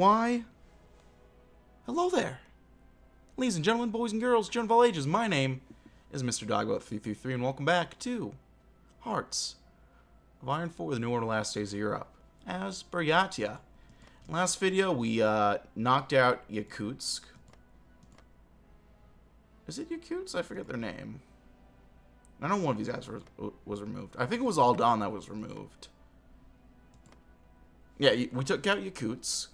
Why? Hello there. Ladies and gentlemen, boys and girls, children of all ages, my name is Mr. Dogbot333, and welcome back to Hearts of Iron 4, the New Order Last Days of Europe, as Buryatia. Last video, we knocked out Yakutsk. Is it Yakutsk? I forget their name. I know one of these guys was removed. I think it was Aldan that was removed. Yeah, we took out Yakutsk.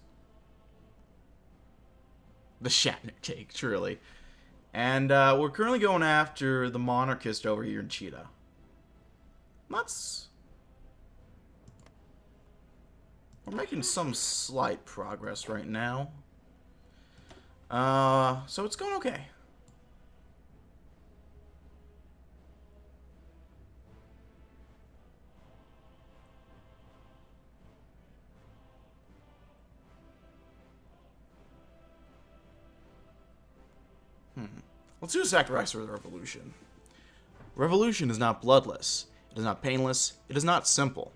The Shatner take, truly. And we're currently going after the monarchist over here in Cheetah. We're making some slight progress right now. So it's going okay. Let's do a sacrifice for the revolution. Revolution is not bloodless. It is not painless. It is not simple.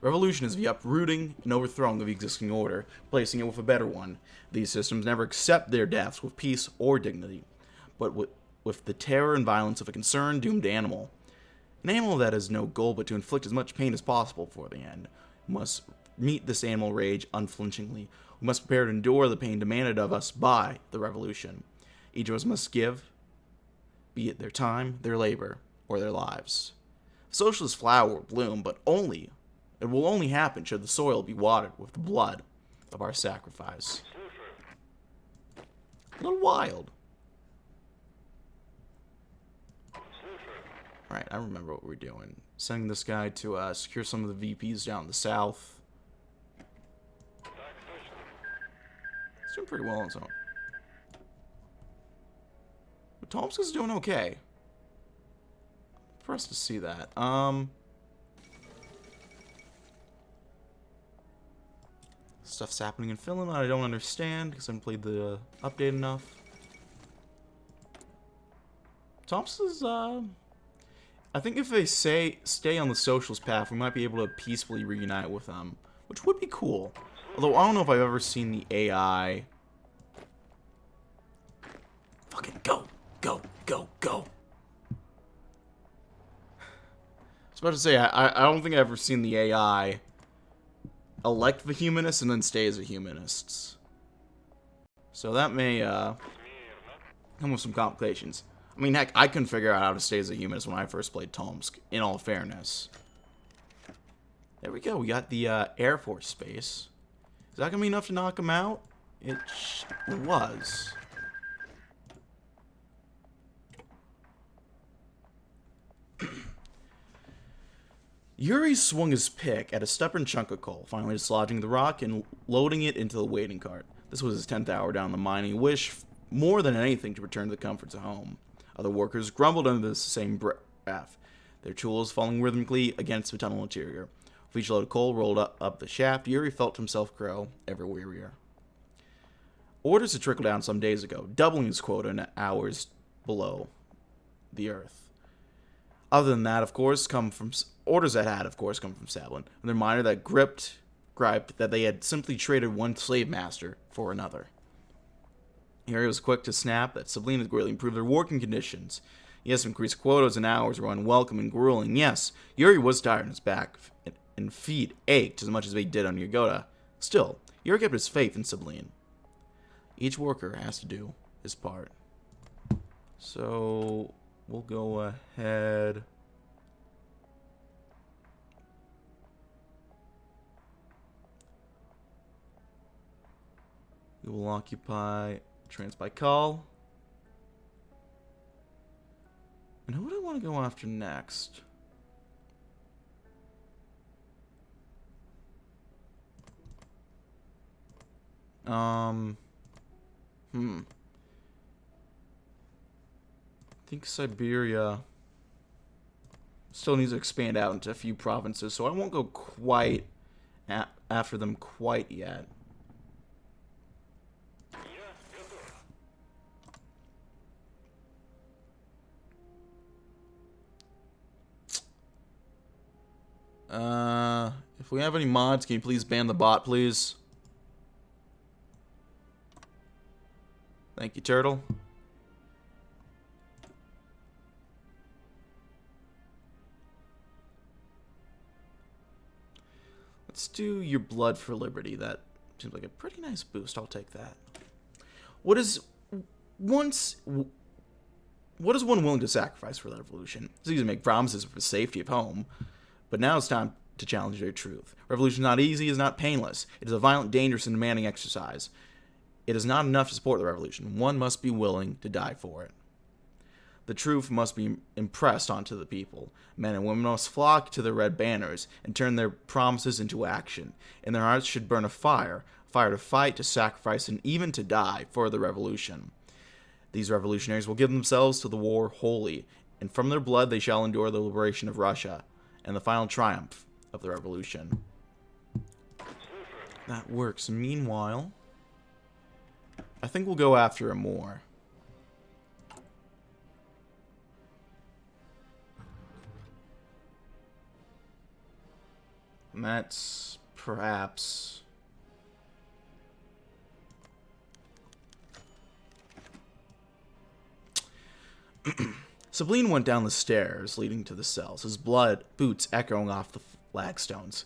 Revolution is the uprooting and overthrowing of the existing order, placing it with a better one. These systems never accept their deaths with peace or dignity, but with the terror and violence of a concerned, doomed animal. An animal that has no goal but to inflict as much pain as possible for the end. We must meet this animal rage unflinchingly. We must prepare to endure the pain demanded of us by the revolution. Each of us must give, be it their time, their labor, or their lives. The socialist flower will bloom, but it will only happen should the soil be watered with the blood of our sacrifice. A little wild. Alright, I remember what we're doing. Sending this guy to secure some of the VPs down in the south. He's doing pretty well on his own. But Tomsk is doing okay. Impressed to see that. Stuff's happening in Finland that I don't understand because I haven't played the update enough. Tomsk is, I think if they stay on the socialist path, we might be able to peacefully reunite with them, which would be cool. Although I don't know if I've ever seen the AI. Fucking go, go, go, go. I was about to say, I don't think I've ever seen the AI elect the humanists and then stay as a humanists. So that may come with some complications. I mean, heck, I couldn't figure out how to stay as a humanist when I first played Tomsk, in all fairness. There we go, we got the Air Force base. Is that going to be enough to knock him out? It was. Yuri swung his pick at a stubborn chunk of coal, finally dislodging the rock and loading it into the waiting cart. This was his 10th hour down the mine, and he wished more than anything to return to the comforts of home. Other workers grumbled under the same breath, their tools falling rhythmically against the tunnel interior. With each load of coal rolled up the shaft, Yuri felt himself grow ever wearier. Orders had trickled down some days ago, doubling his quota in hours below the earth. Other than that, of course, orders that had, of course, come from Sablin, and their miner that griped that they had simply traded one slave master for another. Yuri was quick to snap that Sablin had greatly improved their working conditions. Yes, increased quotas and hours were unwelcome and grueling. Yes, Yuri was tired and his back and feet ached as much as they did on Yagoda. Still, Yuri kept his faith in Sablin. Each worker has to do his part. So we'll go ahead. We will occupy Transbaikal. And who do I want to go after next? I think Siberia still needs to expand out into a few provinces, so I won't go quite after them quite yet. If we have any mods, can you please ban the bot, please? Thank you, Turtle. Let's do your blood for liberty. That seems like a pretty nice boost. I'll take that. What is one willing to sacrifice for that revolution? It's easy to make promises for the safety of home, but now it's time to challenge their truth. Revolution is not easy, is not painless. It is a violent, dangerous, and demanding exercise. It is not enough to support the revolution. One must be willing to die for it. The truth must be impressed onto the people. Men and women must flock to their red banners and turn their promises into action. In their hearts should burn a fire to fight, to sacrifice, and even to die for the revolution. These revolutionaries will give themselves to the war wholly, and from their blood they shall endure the liberation of Russia and the final triumph of the revolution. That works. Meanwhile, I think we'll go after him more. And that's perhaps... Sabline went down the stairs leading to the cells, his boots echoing off the flagstones,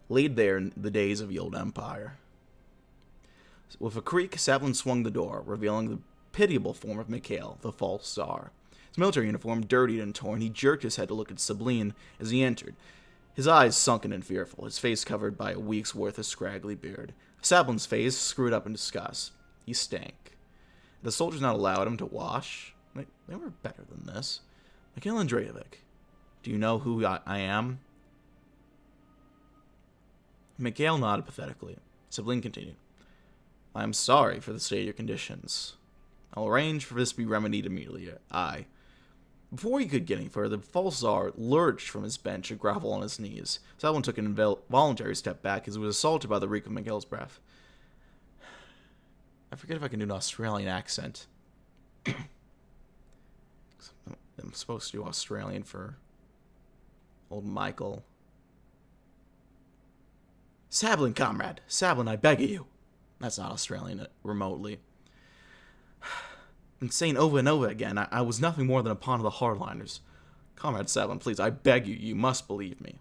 laid there in the days of the old empire. With a creak, Sabline swung the door, revealing the pitiable form of Mikhail, the false Tsar. His military uniform dirtied and torn, he jerked his head to look at Sabline as he entered, his eyes sunken and fearful, his face covered by a week's worth of scraggly beard. Sabline's face screwed up in disgust. He stank. The soldiers not allowed him to wash? They were better than this. Mikhail Andreevich, do you know who I am? Mikhail nodded pathetically. Sabline continued. I am sorry for the state of your conditions. I'll arrange for this to be remedied immediately. Before he could get any further, the false Tsar lurched from his bench and groveled on his knees. Sabline took an involuntary step back as he was assaulted by the reek of Mikhail's breath. I forget if I can do an Australian accent. I'm supposed to do Australian for old Michael. Sabline, comrade. Sabline, I beg of you. That's not Australian remotely. Been saying over and over again, I was nothing more than a pawn of the hardliners. Comrade Sabline, please, I beg you, you must believe me.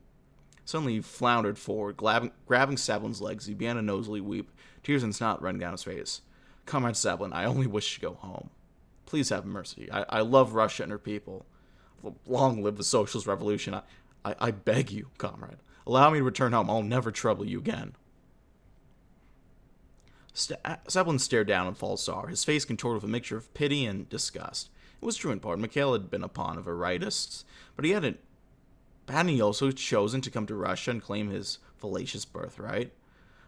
Suddenly he floundered forward, grabbing Sabline's legs. He began to nosily weep, tears and snot running down his face. Comrade Sabline, I only wish to go home. Please have mercy. I love Russia and her people. Long live the socialist revolution. I beg you, comrade. Allow me to return home. I'll never trouble you again. Sabline stared down at false Tsar, his face contorted with a mixture of pity and disgust. It was true in part. Mikhail had been a pawn of the rightists, but hadn't he also chosen to come to Russia and claim his fallacious birthright?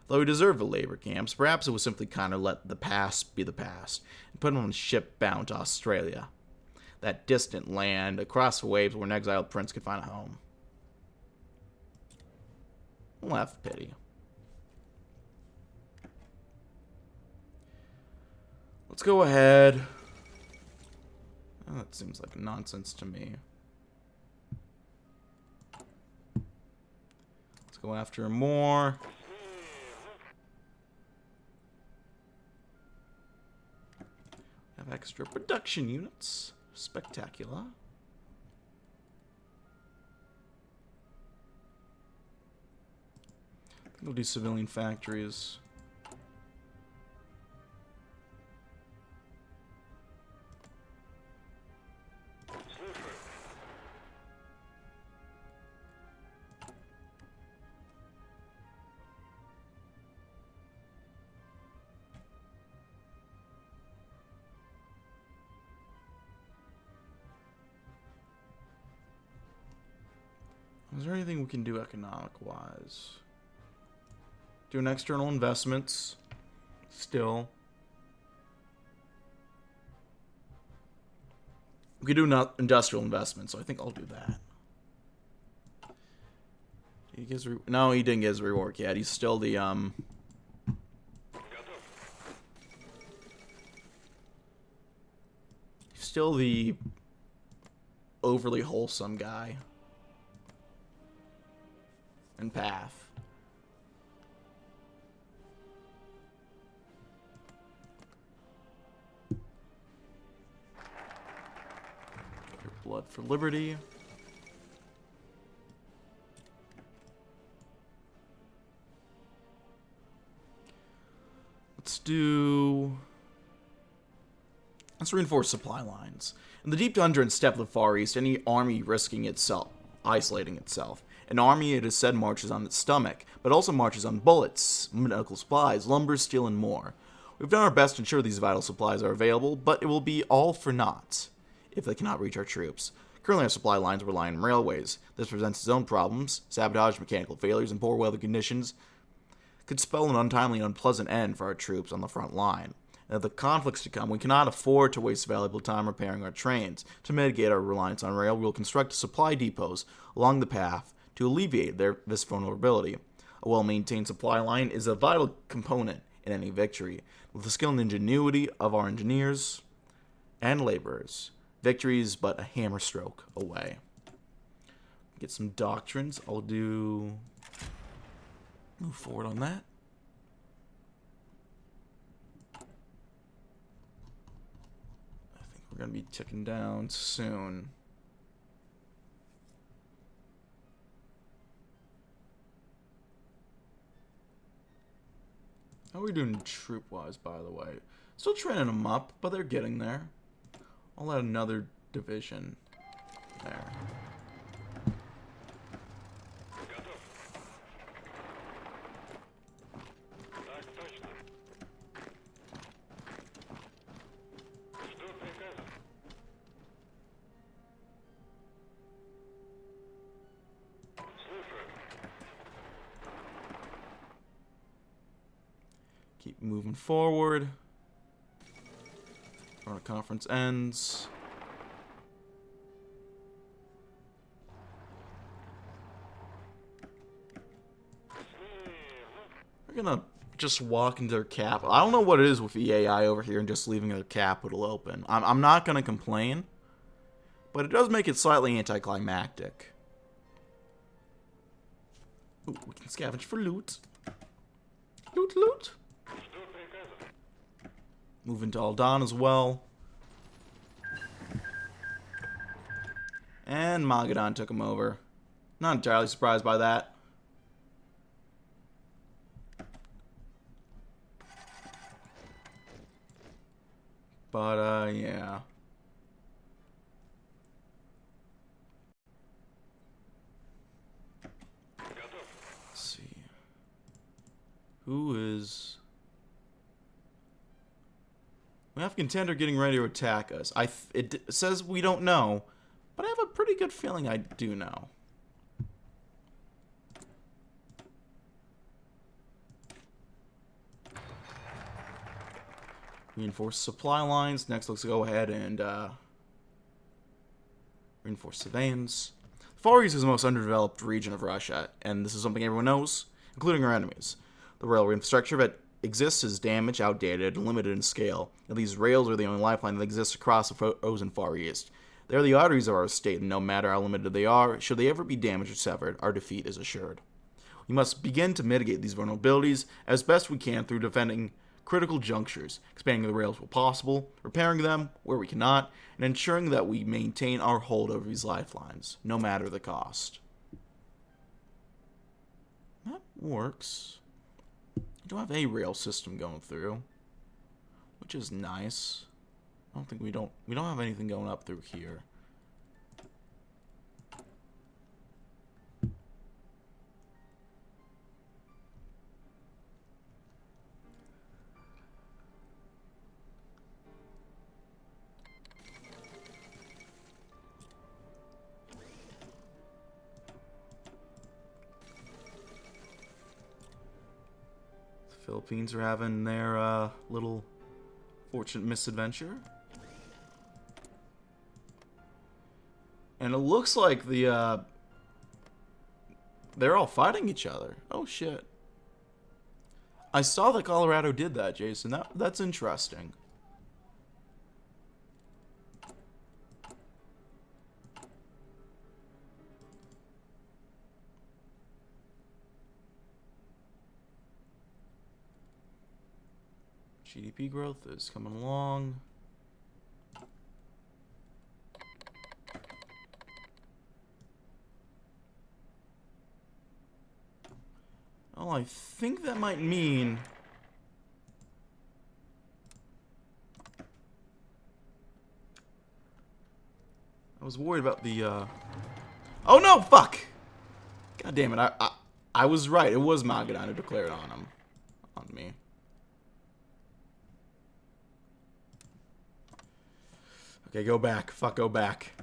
Though he deserved the labor camps, perhaps it was simply kind of let the past be the past, and put him on a ship bound to Australia, that distant land across the waves where an exiled prince could find a home. We'll have pity. Let's go ahead. Oh, that seems like nonsense to me. Let's go after more. Have extra production units. Spectacular. I think we'll do civilian factories. Is there anything we can do economic-wise? Doing external investments. Still. We could do industrial investments, so I think I'll do that. Did he get his no, he didn't get his rework yet. He's still the, he's still the overly wholesome guy. And path. Blood for Liberty. Let's reinforce supply lines. In the deep tundra and steppe of the Far East, any army isolating itself. An army, it is said, marches on its stomach, but also marches on bullets, medical supplies, lumber, steel, and more. We've done our best to ensure these vital supplies are available, but it will be all for naught if they cannot reach our troops. Currently, our supply lines rely on railways. This presents its own problems. Sabotage, mechanical failures, and poor weather conditions could spell an untimely and unpleasant end for our troops on the front line. And if the conflicts to come, we cannot afford to waste valuable time repairing our trains. To mitigate our reliance on rail, we will construct supply depots along the path to alleviate this vulnerability. A well-maintained supply line is a vital component in any victory. With the skill and ingenuity of our engineers and laborers, victory is but a hammer stroke away. Get some doctrines. Move forward on that. I think we're going to be ticking down soon. How are we doing troop-wise, by the way? Still training them up, but they're getting there. I'll add another division there. Keep moving forward. Our conference ends. We're gonna just walk into their capital. I don't know what it is with the AI over here and just leaving their capital open. I'm not gonna complain, but it does make it slightly anticlimactic. Ooh, we can scavenge for loot. Loot, loot. Move into Aldan as well. And Magadan took him over. Not entirely surprised by that. But, yeah. Let's see. Who is... We have a contender getting ready to attack us. It says we don't know, but I have a pretty good feeling I do know. Reinforce supply lines. Next, let's go ahead and reinforce surveillance. Far East is the most underdeveloped region of Russia, and this is something everyone knows, including our enemies. The railway infrastructure that exists is damaged, outdated, and limited in scale, and these rails are the only lifeline that exists across the frozen Far East. They are the arteries of our state, and no matter how limited they are, should they ever be damaged or severed, our defeat is assured. We must begin to mitigate these vulnerabilities as best we can through defending critical junctures, expanding the rails where possible, repairing them where we cannot, and ensuring that we maintain our hold over these lifelines, no matter the cost. That works. We don't have a rail system going through, which is nice. I don't think we don't have anything going up through here. Philippines are having their little fortunate misadventure. And it looks like they're all fighting each other. Oh shit. I saw that Colorado did that, Jason. That's interesting. GDP growth is coming along. Oh, I think that might mean... I was worried about the, Oh no, fuck! God damn it, I was right. It was Magadan who declared on him. On me. Okay, go back. Fuck, go back.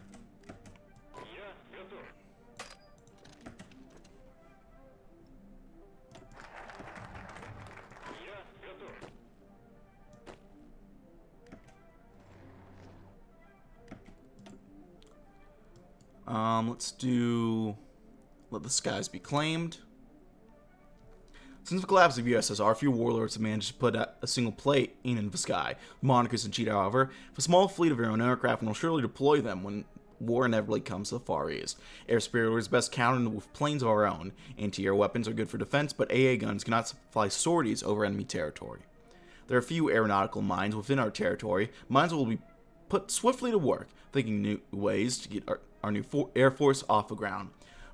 Let's do... Let the skies be claimed. Since the collapse of USSR, few warlords have managed to put a single plate in the sky. Monarchists and cheat, however, have a small fleet of their own aircraft and will surely deploy them when war inevitably comes to the Far East. Air superiority is best countered with planes of our own. Anti-air weapons are good for defense, but AA guns cannot fly sorties over enemy territory. There are few aeronautical mines within our territory. Mines will be put swiftly to work, thinking new ways to get our new Air Force off the ground.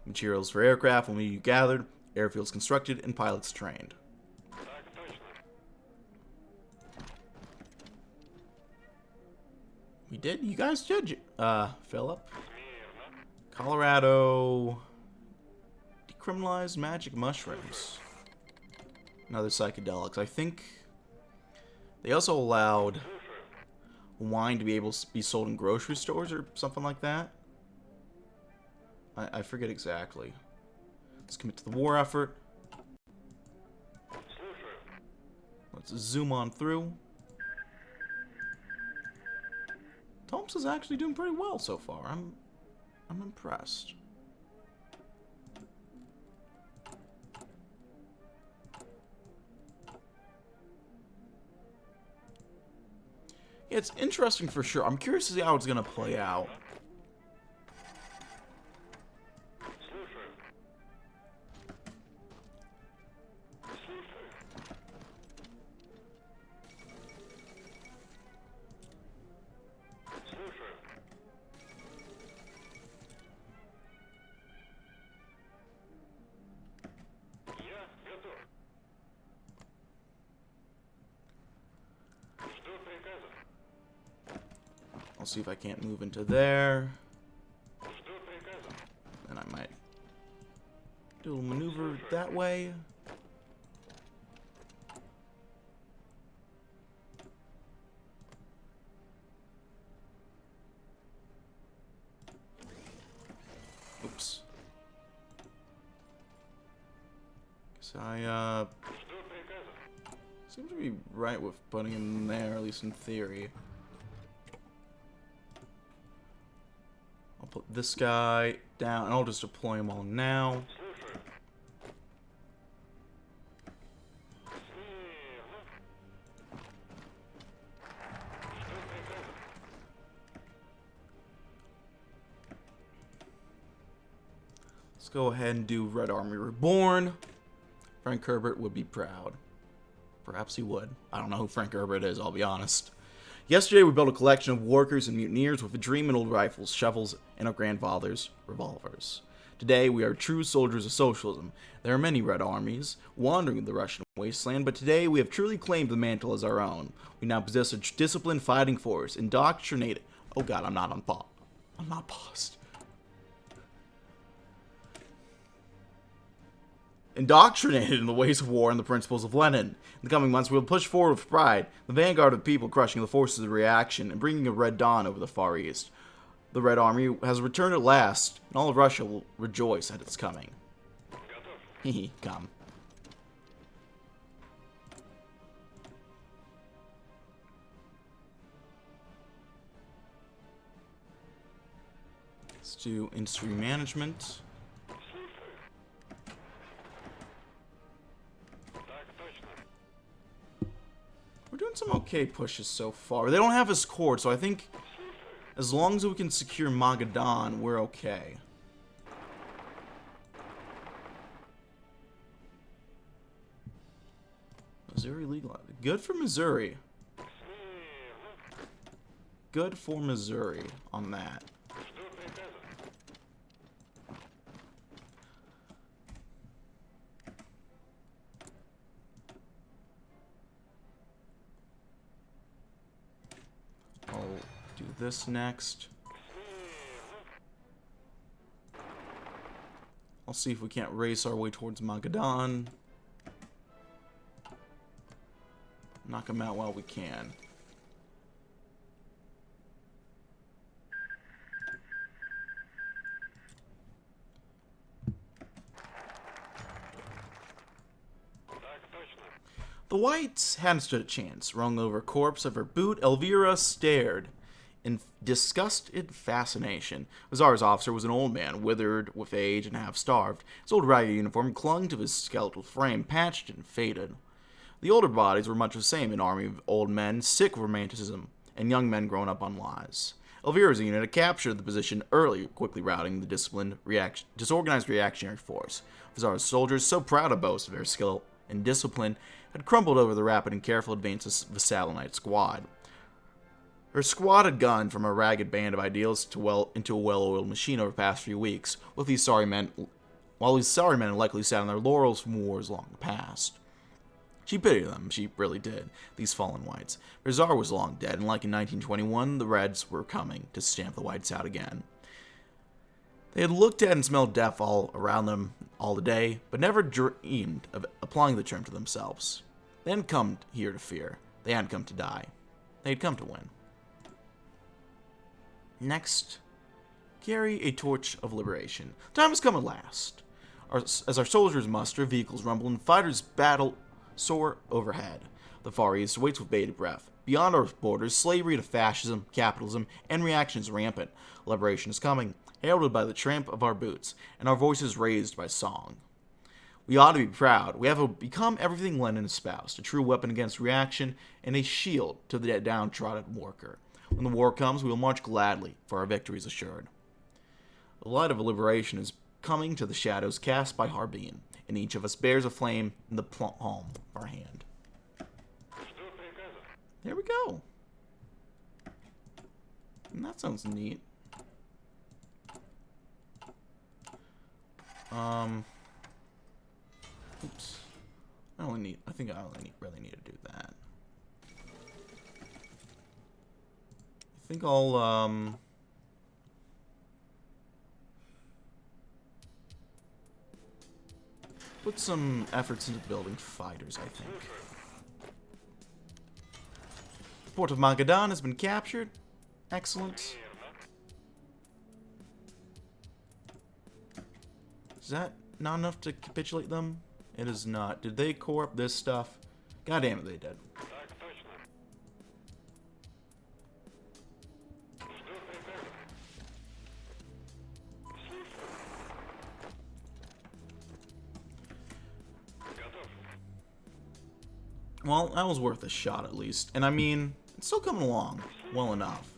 Materials for aircraft will be gathered, airfields constructed, and pilots trained. We did? You guys did, Philip. Colorado decriminalized magic mushrooms. And other psychedelics. I think they also allowed wine to be able to be sold in grocery stores or something like that. I forget exactly. Let's commit to the war effort. Let's zoom on through. Thompson's actually doing pretty well so far. I'm impressed. Yeah, it's interesting for sure. I'm curious to see how it's gonna play out. I'll see if I can't move into there. Then I might do a maneuver that way. Oops. Guess I seem to be right with putting him there, at least in theory. I'll put this guy down, and I'll just deploy them all now. Let's go ahead and do Red Army Reborn. Frank Herbert would be proud. Perhaps he would. I don't know who Frank Herbert is, I'll be honest. Yesterday, we built a collection of workers and mutineers with a dream in old rifles, shovels, and our grandfathers' revolvers. Today, we are true soldiers of socialism. There are many red armies wandering the Russian wasteland, but today we have truly claimed the mantle as our own. We now possess a disciplined fighting force, indoctrinated. Oh god, I'm not on pause. I'm not paused. Indoctrinated in the ways of war and the principles of Lenin. In the coming months, we will push forward with pride, the vanguard of the people crushing the forces of reaction and bringing a red dawn over the Far East. The Red Army has returned at last, and all of Russia will rejoice at its coming. Hehe, come. Let's do industry management. We're doing some okay pushes so far. They don't have his cord, so I think as long as we can secure Magadan, we're okay. Missouri legal. Good for Missouri. Good for Missouri on that. this next. I'll see if we can't race our way towards Magadan. Knock him out while we can. The Whites hadn't stood a chance. Rung over a corpse of her boot, Elvira stared in disgusted fascination. Tsars' officer was an old man, withered with age and half-starved. His old ragged uniform clung to his skeletal frame, patched and faded. The older bodies were much the same, an army of old men, sick of romanticism, and young men grown up on lies. Elvira's unit had captured the position early, quickly routing the disorganized reactionary force. Tsars' soldiers, so proud to boast of their skill and discipline, had crumbled over the rapid and careful advances of the Salinite squad. Her squad had gone from a ragged band of ideals into a well-oiled machine over the past few weeks, while these sorry men had likely sat on their laurels from wars long past. She pitied them, she really did, these fallen Whites. Their Tsar was long dead, and like in 1921, the Reds were coming to stamp the Whites out again. They had looked at and smelled death all around them all the day, but never dreamed of applying the term to themselves. They hadn't come here to fear. They hadn't come to die. They had come to win. Next, carry a torch of liberation. Time has come at last. As our soldiers muster, vehicles rumble, and fighters battle soar overhead. The Far East waits with bated breath. Beyond our borders, slavery to fascism, capitalism, and reaction is rampant. Liberation is coming, heralded by the tramp of our boots, and our voices raised by song. We ought to be proud. We have become everything Lenin espoused, a true weapon against reaction, and a shield to the downtrodden worker. When the war comes, we will march gladly, for our victory is assured. The light of liberation is coming to the shadows cast by Harbin, and each of us bears a flame in the palm of our hand. There we go. And that sounds neat. Oops. I think I really need to do that. I think I'll, put some efforts into building fighters, I think. The port of Magadan has been captured. Excellent. Is that not enough to capitulate them? It is not. Did they core up this stuff? God damn it, they did. Well, that was worth a shot at least. And I mean, it's still coming along well enough.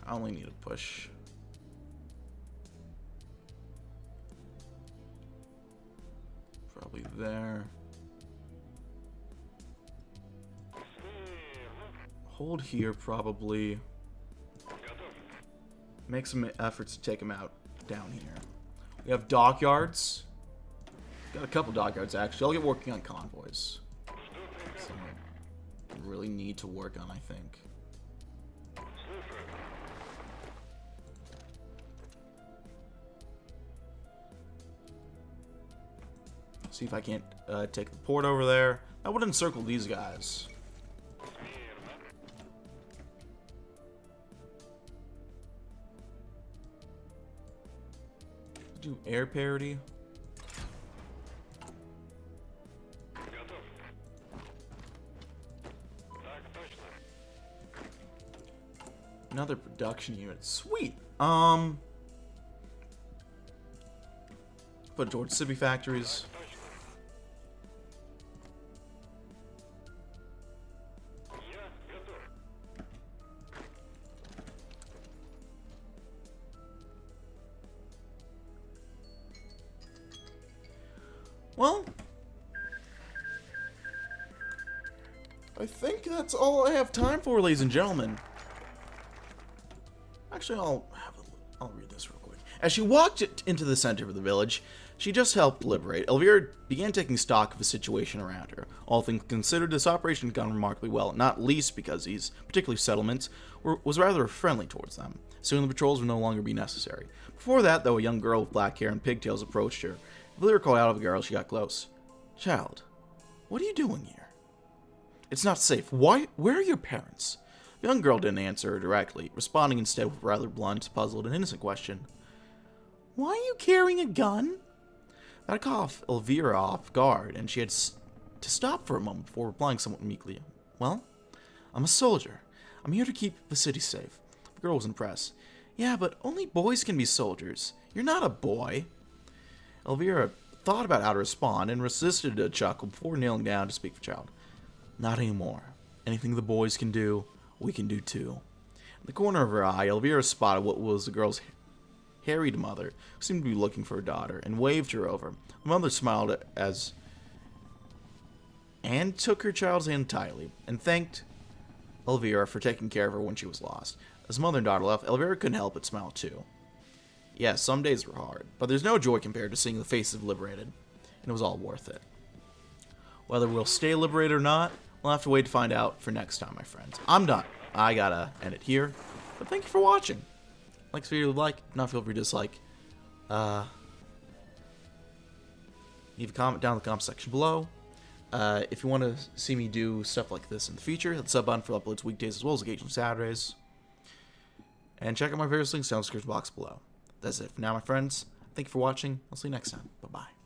I only need a push. Probably there. Hold here, probably. Make some efforts to take him out down here. We have dockyards. Got a couple dockyards, actually. I'll get working on convoys. Something I really need to work on, I think. See if I can't take the port over there. I would encircle these guys. Do air parity. Another production unit. Sweet. Put it towards city factories. Well, I think that's all I have time for, ladies and gentlemen. Actually, I'll read this real quick. As she walked into the center of the village she just helped liberate, Elvira began taking stock of the situation around her. All things considered, this operation had gone remarkably well, not least because these particular settlements was rather friendly towards them. Soon the patrols would no longer be necessary. Before that, though, a young girl with black hair and pigtails approached her. Elvira called out of a girl as she got close. "Child, what are you doing here? It's not safe. Where are your parents?" The young girl didn't answer her directly, responding instead with a rather blunt, puzzled, and innocent question. "Why are you carrying a gun?" That caught Elvira off guard, and she had to stop for a moment before replying somewhat meekly. "Well, I'm a soldier. I'm here to keep the city safe." The girl was impressed. "Yeah, but only boys can be soldiers. You're not a boy." Elvira thought about how to respond and resisted a chuckle before kneeling down to speak for the child. "Not anymore. Anything the boys can do, we can do too." In the corner of her eye, Elvira spotted what was the girl's harried mother, who seemed to be looking for her daughter, and waved her over. The mother smiled as Anne took her child's hand tightly, and thanked Elvira for taking care of her when she was lost. As mother and daughter left, Elvira couldn't help but smile too. Yes, some days were hard, but there's no joy compared to seeing the faces liberated, and it was all worth it. Whether we'll stay liberated or not, we'll have to wait to find out for next time, my friends. I'm done. I gotta end it here, but thank you for watching. Like this video, like, if not, feel free to dislike. Leave a comment down in the comment section below. If you want to see me do stuff like this in the future, hit the sub button for uploads weekdays as well as occasional Saturdays. And check out my various links down in the description box below. That's it for now, my friends. Thank you for watching. I'll see you next time. Bye-bye.